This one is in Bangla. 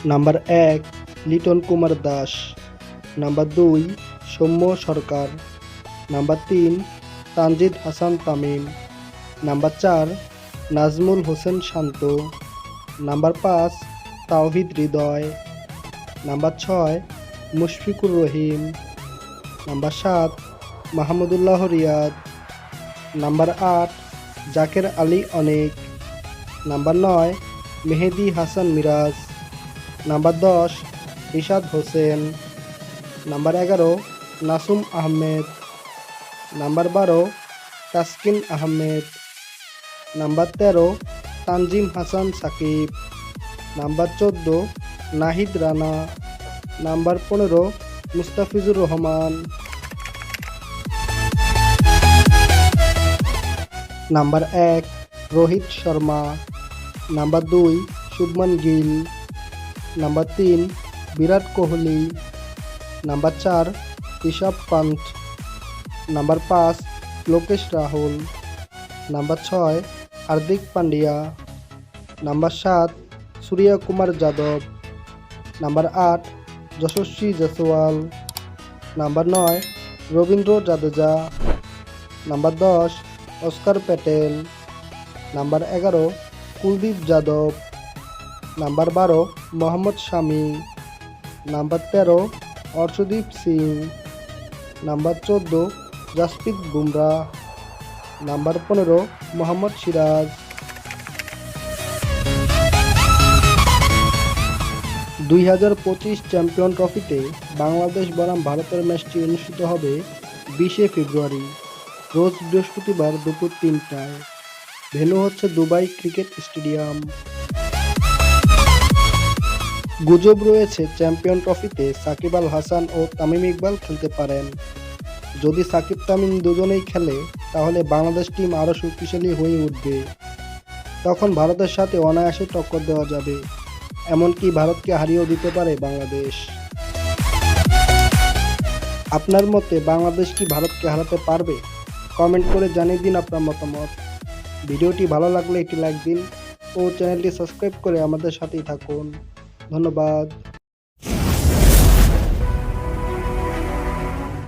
Number ১ Liton Kumar Das, number ২ Soumya Sarkar, number ৩ Tanzid Hasan Tamim, number ৪ Najmul Hossain Shanto, number ৫ Towhid Hridoy, number ৬ Mushfiqur Rahim, number ৭ Mahmudullah Riyad, number ৮ Jaker Ali Anik, number ৯ Mehedi Hasan Miraz, number ১০ Rishad Hossain, number ১১ Nasum Ahmed, number ১২ Taskin Ahmed, number ১৩ Tanzim Hasan Sakib, number ১৪ Nahid Rana, number ১৫ Mustafizur Rahman, number ১ Rohit Sharma, number ২ Shubman Gill, number ৩ Virat Kohli, number ৪ Rishabh Pant, number ৫ Lokesh Rahul, number ৬ Hardik Pandya, number ৭ Surya Kumar Yadav, number ৮ Yashasvi Jaiswal, number ৯ Ravindra Jadeja, number ১০ অস্কার Patel, number ১১ Kuldeep Yadav, number ১২ Mohammed Shami, number ১৩ Arshdeep Singh, number ১৪ Jasprit Bumrah, number ১৫ Mohammed Siraj. ২০২৫ champion ট্রফিতে বাংলাদেশ বনাম ভারতের ম্যাচটি অনুষ্ঠিত হবে ২০শে ফেব্রুয়ারি, রোজ বৃহস্পতিবার দুপুর ৩টায়। ভেন্যু হচ্ছে দুবাই ক্রিকেট স্টেডিয়াম। গুজব রয়েছে চ্যাম্পিয়ন ট্রফিতে সাকিব আল হাসান ও তামিম ইকবাল খেলতে পারেন। যদি সাকিব তামিম দুজনেই খেলে তাহলে বাংলাদেশ টিম আরও শক্তিশালী হয়ে উঠবে। তখন ভারতের সাথে অনায়াসে টক্কর দেওয়া যাবে, এমনকি ভারতকে হারিয়েও দিতে পারে বাংলাদেশ। আপনার মতে বাংলাদেশ কি ভারতকে হারাতে পারবে? কমেন্ট করে জানিয়ে দিন আপনার মতামত। ভিডিওটি ভালো লাগলে একটি লাইক দিন ও চ্যানেলটি সাবস্ক্রাইব করে আমাদের সাথেই থাকুন। ধন্যবাদ।